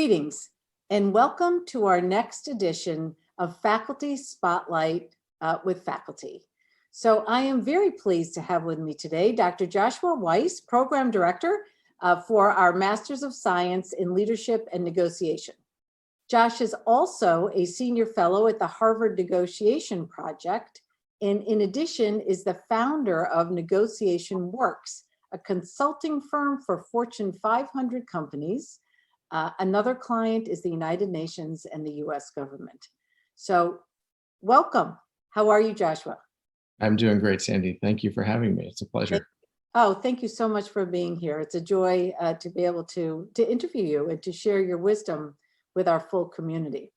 Greetings and welcome to our next edition of Faculty Spotlight with Faculty. So I am very pleased to have with me today Dr. Joshua Weiss, Program Director for our Masters of Science in Leadership and Negotiation. Josh is also a Senior Fellow at the Harvard Negotiation Project, and in addition is the founder of Negotiation Works, a consulting firm for Fortune 500 companies. Another client is the United Nations and the US government. So welcome. How are you, Joshua? I'm doing great, Sandy. Thank you for having me. It's a pleasure. Thank you so much for being here. It's a joy to be able to interview you and to share your wisdom with our full community.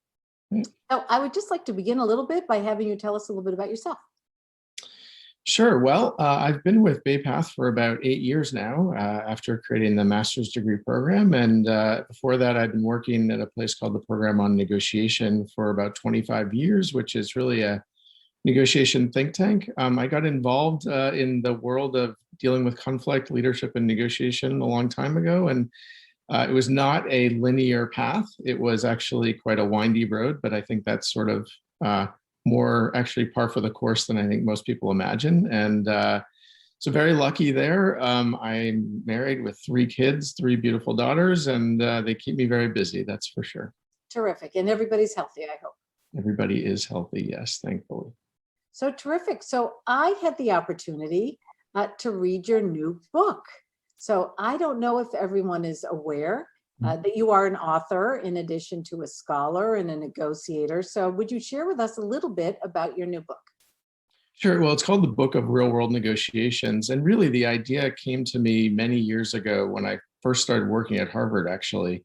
So I would just like to begin a little bit by having you tell us a little bit about yourself. Sure. Well, I've been with Bay Path for about 8 years now after creating the master's degree program. And before that, I've been working at a place called the Program on Negotiation for about 25 years, which is really a negotiation think tank. I got involved in the world of dealing with conflict, leadership, and negotiation a long time ago. And it was not a linear path. It was actually quite a windy road, but I think that's sort of more actually par for the course than I think most people imagine. And so very lucky there. I'm married with 3 kids, 3 beautiful daughters, and they keep me very busy, that's for sure. Terrific. And everybody's healthy, I hope. Everybody is healthy, yes, thankfully. So terrific. So I had the opportunity to read your new book. So I don't know if everyone is aware that you are an author in addition to a scholar and a negotiator. So would you share with us a little bit about your new book? Sure. Well, it's called The Book of Real World Negotiations. And really the idea came to me many years ago when I first started working at Harvard, actually.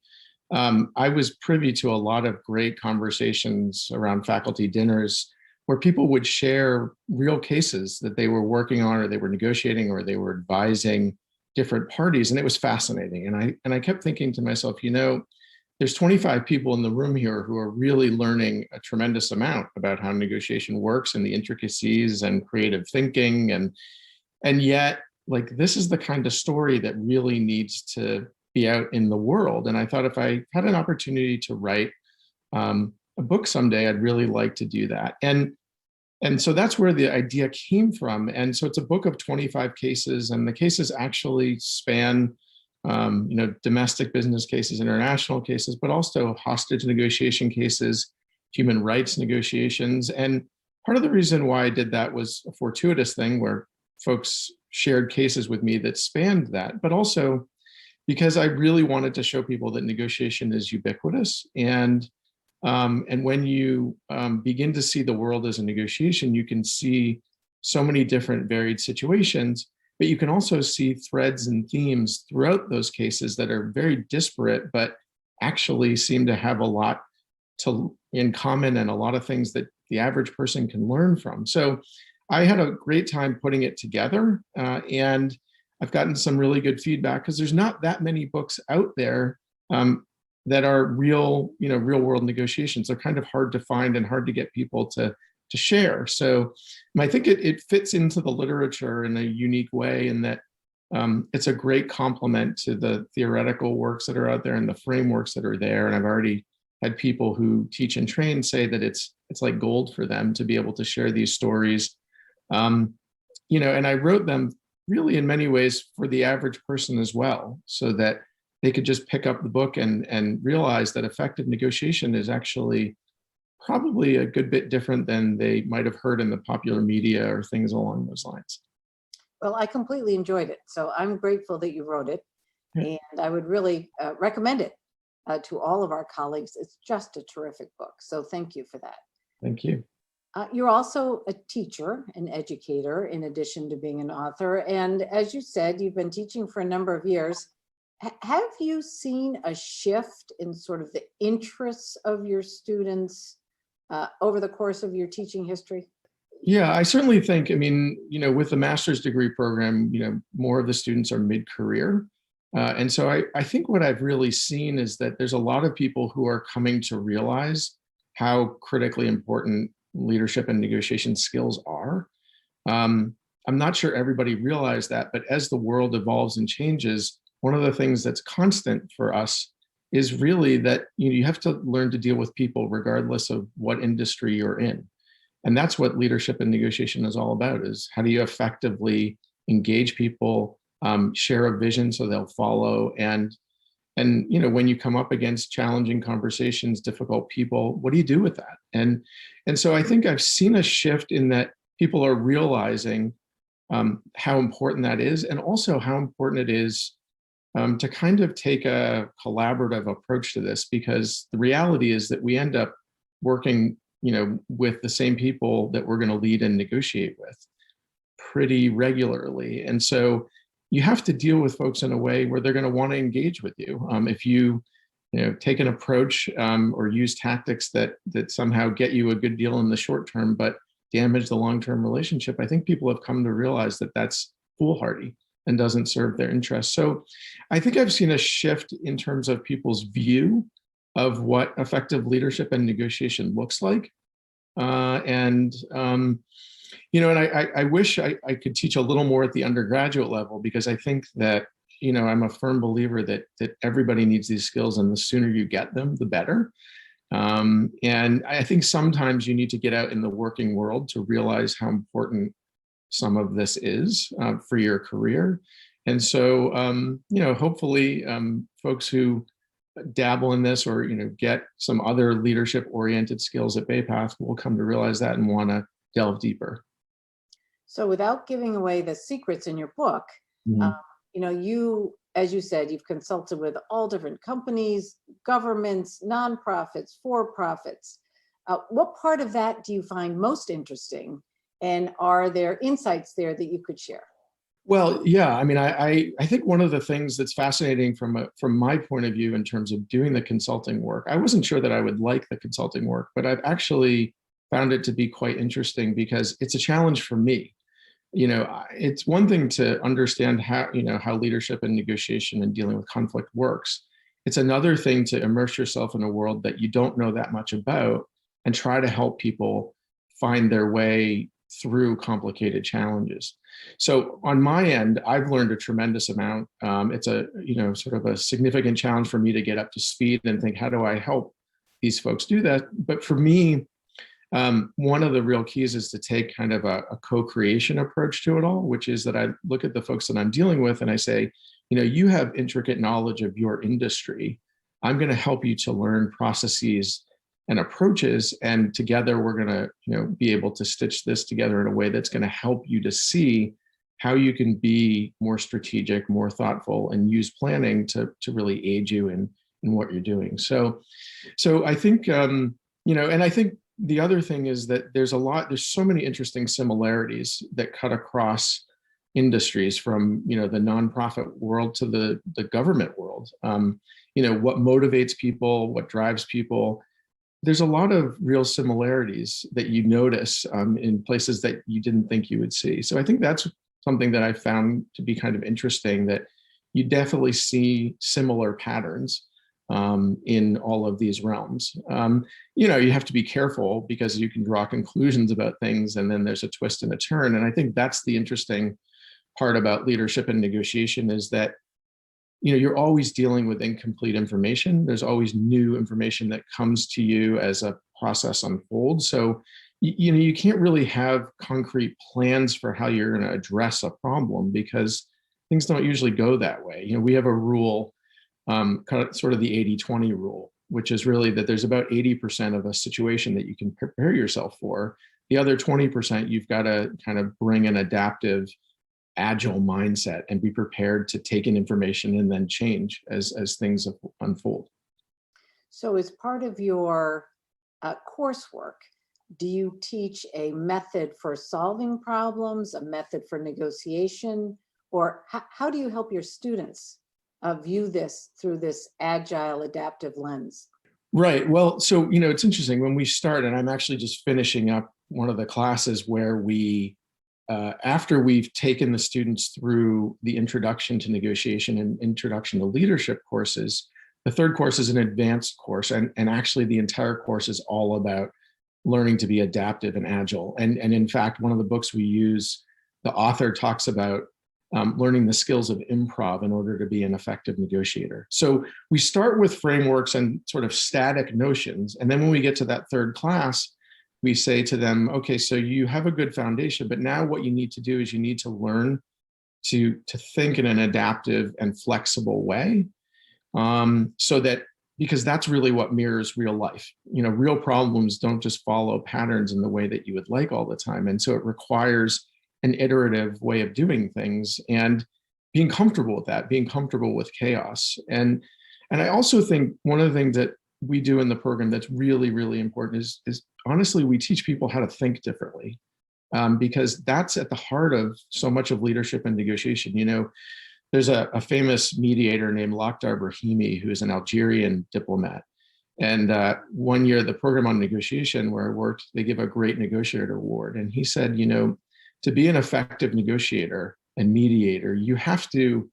I was privy to a lot of great conversations around faculty dinners where people would share real cases that they were working on or they were negotiating or they were advising different parties, and it was fascinating. And I kept thinking to myself, there's 25 people in the room here who are really learning a tremendous amount about how negotiation works and the intricacies and creative thinking, and yet, like, this is the kind of story that really needs to be out in the world. And I thought if I had an opportunity to write a book someday, I'd really like to do that. And so that's where the idea came from. And so it's a book of 25 cases, and the cases actually span, domestic business cases, international cases, but also hostage negotiation cases, human rights negotiations. And part of the reason why I did that was a fortuitous thing where folks shared cases with me that spanned that, but also because I really wanted to show people that negotiation is ubiquitous. And when you begin to see the world as a negotiation, you can see so many different varied situations, but you can also see threads and themes throughout those cases that are very disparate, but actually seem to have a lot in common and a lot of things that the average person can learn from. So I had a great time putting it together, and I've gotten some really good feedback because there's not that many books out there that are real world negotiations. They're kind of hard to find and hard to get people to share. So I think it fits into the literature in a unique way in that it's a great complement to the theoretical works that are out there and the frameworks that are there. And I've already had people who teach and train say that it's like gold for them to be able to share these stories. And I wrote them really in many ways for the average person as well, so that they could just pick up the book and realize that effective negotiation is actually probably a good bit different than they might have heard in the popular media or things along those lines. Well, I completely enjoyed it. So I'm grateful that you wrote it. And I would really recommend it to all of our colleagues. It's just a terrific book. So thank you for that. Thank you. You're also a teacher, an educator, in addition to being an author. And as you said, you've been teaching for a number of years. Have you seen a shift in sort of the interests of your students over the course of your teaching history? Yeah, I certainly think, with the master's degree program, more of the students are mid-career. And so I think what I've really seen is that there's a lot of people who are coming to realize how critically important leadership and negotiation skills are. I'm not sure everybody realized that, but as the world evolves and changes, one of the things that's constant for us is really that you have to learn to deal with people regardless of what industry you're in. And that's what leadership and negotiation is all about, is how do you effectively engage people, share a vision so they'll follow, and when you come up against challenging conversations, difficult people, what do you do with that? And so I think I've seen a shift in that people are realizing how important that is, and also how important it is to kind of take a collaborative approach to this, because the reality is that we end up working, with the same people that we're going to lead and negotiate with pretty regularly. And so you have to deal with folks in a way where they're going to want to engage with you. If you, take an approach or use tactics that somehow get you a good deal in the short term, but damage the long-term relationship, I think people have come to realize that that's foolhardy and doesn't serve their interests. So I think I've seen a shift in terms of people's view of what effective leadership and negotiation looks like. And I wish I could teach a little more at the undergraduate level, because I think that, I'm a firm believer that everybody needs these skills, and the sooner you get them, the better. And I think sometimes you need to get out in the working world to realize how important some of this is for your career. And so, hopefully folks who dabble in this or, get some other leadership oriented skills at Baypath will come to realize that and want to delve deeper. So without giving away the secrets in your book, you, as you said, you've consulted with all different companies, governments, nonprofits, for-profits. What part of that do you find most interesting? And are there insights there that you could share? Well, yeah, I mean, I think one of the things that's fascinating from my point of view in terms of doing the consulting work, I wasn't sure that I would like the consulting work, but I've actually found it to be quite interesting because it's a challenge for me. It's one thing to understand how leadership and negotiation and dealing with conflict works. It's another thing to immerse yourself in a world that you don't know that much about and try to help people find their way through complicated challenges. So on my end, I've learned a tremendous amount. It's a, sort of a significant challenge for me to get up to speed and think, how do I help these folks do that? But for me, one of the real keys is to take kind of a co-creation approach to it all, which is that I look at the folks that I'm dealing with and I say, you have intricate knowledge of your industry. I'm going to help you to learn processes and approaches, and together we're going to, be able to stitch this together in a way that's going to help you to see how you can be more strategic, more thoughtful, and use planning to really aid you in what you're doing. So I think, and I think the other thing is that there's so many interesting similarities that cut across industries, from, the nonprofit world to the government world. What motivates people, what drives people. There's a lot of real similarities that you notice in places that you didn't think you would see. So I think that's something that I found to be kind of interesting, that you definitely see similar patterns in all of these realms. You have to be careful because you can draw conclusions about things and then there's a twist and a turn. And I think that's the interesting part about leadership and negotiation, is that you're always dealing with incomplete information. There's always new information that comes to you as a process unfolds. So, you can't really have concrete plans for how you're going to address a problem, because things don't usually go that way. We have a rule, kind of sort of the 80-20 rule, which is really that there's about 80% of a situation that you can prepare yourself for. The other 20%, you've got to kind of bring an adaptive, agile mindset and be prepared to take in information and then change as things unfold. So as part of your coursework, do you teach a method for solving problems, a method for negotiation, or how do you help your students view this through this agile, adaptive lens? Right. Well, so, it's interesting when we start, and I'm actually just finishing up one of the classes where we, after we've taken the students through the introduction to negotiation and introduction to leadership courses, the third course is an advanced course. And actually the entire course is all about learning to be adaptive and agile. And in fact, one of the books we use, the author talks about learning the skills of improv in order to be an effective negotiator. So we start with frameworks and sort of static notions. And then when we get to that third class, we say to them, okay, so you have a good foundation, but now what you need to do is you need to learn to think in an adaptive and flexible way. So that, because that's really what mirrors real life. Real problems don't just follow patterns in the way that you would like all the time. And so it requires an iterative way of doing things and being comfortable with that, being comfortable with chaos. And I also think one of the things that we do in the program that's really, really important is honestly, we teach people how to think differently, because that's at the heart of so much of leadership and negotiation. There's a famous mediator named Lakhdar Brahimi, who is an Algerian diplomat. And one year, the program on negotiation where I worked, they give a great negotiator award. And he said, to be an effective negotiator and mediator, you have to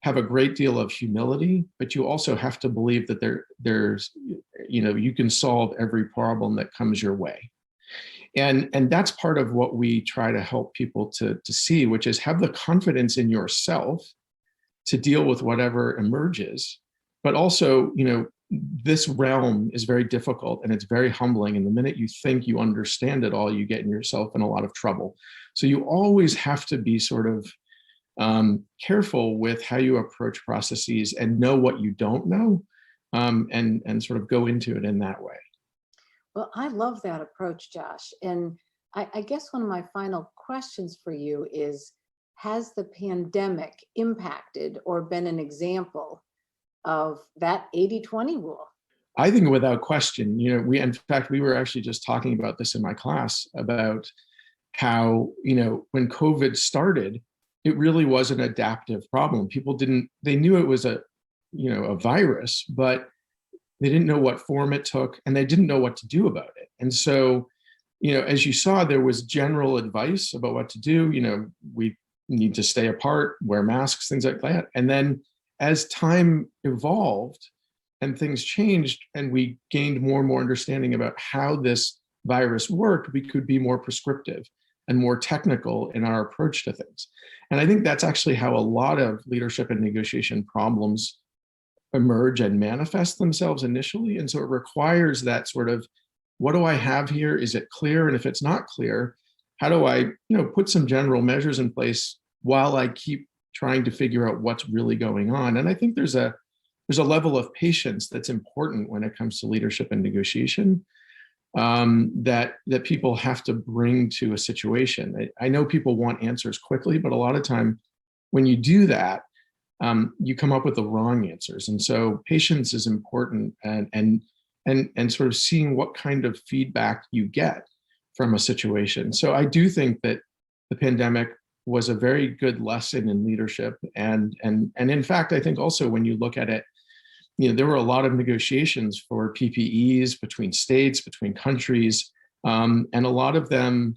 have a great deal of humility, but you also have to believe that there's, you can solve every problem that comes your way. And that's part of what we try to help people to see, which is have the confidence in yourself to deal with whatever emerges. But also, this realm is very difficult and it's very humbling. And the minute you think you understand it all, you get yourself in a lot of trouble. So you always have to be sort of careful with how you approach processes and know what you don't know, and sort of go into it in that way. Well, I love that approach, Josh. And I guess one of my final questions for you is, has the pandemic impacted or been an example of that 80-20 rule? I think without question, in fact, we were actually just talking about this in my class about how, when COVID started, it really was an adaptive problem. People they knew it was a virus, but they didn't know what form it took and they didn't know what to do about it. And so, as you saw, there was general advice about what to do. We need to stay apart, wear masks, things like that. And then as time evolved and things changed and we gained more and more understanding about how this virus worked, we could be more prescriptive and more technical in our approach to things. And I think that's actually how a lot of leadership and negotiation problems emerge and manifest themselves initially. And so it requires that sort of, what do I have here? Is it clear? And if it's not clear, how do I, put some general measures in place while I keep trying to figure out what's really going on? And I think there's a level of patience that's important when it comes to leadership and negotiation, that people have to bring to a situation. I know people want answers quickly, but a lot of time when you do that, you come up with the wrong answers. And so patience is important, and sort of seeing what kind of feedback you get from a situation. So I do think that the pandemic was a very good lesson in leadership. And in fact, I think also when you look at it, there were a lot of negotiations for PPEs between states, between countries, and a lot of them,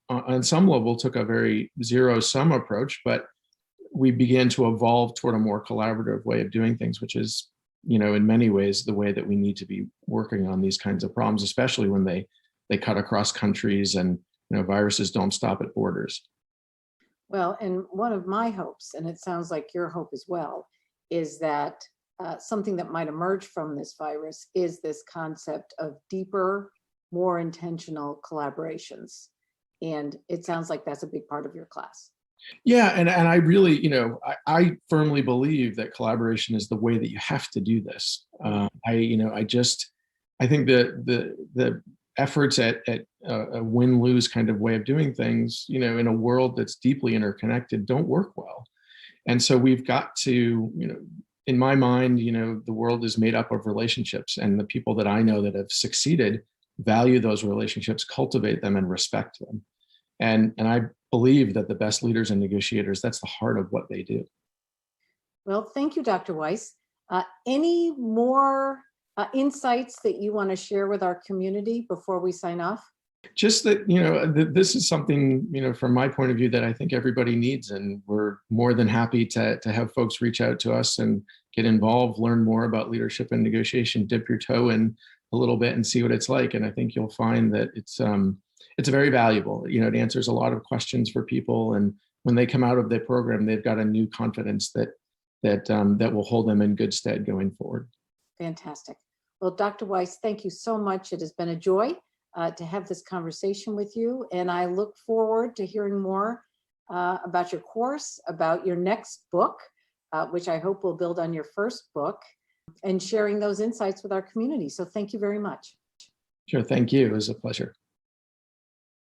on some level, took a very zero-sum approach, but we began to evolve toward a more collaborative way of doing things, which is, in many ways, the way that we need to be working on these kinds of problems, especially when they cut across countries and viruses don't stop at borders. Well, and one of my hopes, and it sounds like your hope as well, is that something that might emerge from this virus is this concept of deeper, more intentional collaborations. And it sounds like that's a big part of your class. Yeah, and I really, I firmly believe that collaboration is the way that you have to do this. I think the efforts at a win-lose kind of way of doing things, in a world that's deeply interconnected, don't work well. And so we've got to, in my mind, the world is made up of relationships, and the people that I know that have succeeded value those relationships, cultivate them, and respect them. And I believe that the best leaders and negotiators, that's the heart of what they do. Well, thank you, Dr. Weiss. Any more insights that you want to share with our community before we sign off? Just that, this is something, from my point of view, that I think everybody needs. And we're more than happy to have folks reach out to us and get involved, learn more about leadership and negotiation, dip your toe in a little bit and see what it's like. And I think you'll find that it's very valuable. It answers a lot of questions for people, and when they come out of their program, they've got a new confidence that will hold them in good stead going forward. Fantastic. Well, Dr. Weiss, thank you so much. It has been a joy to have this conversation with you, and I look forward to hearing more about your course, about your next book, which I hope will build on your first book, and sharing those insights with our community. So thank you very much. Sure, thank you. It was a pleasure.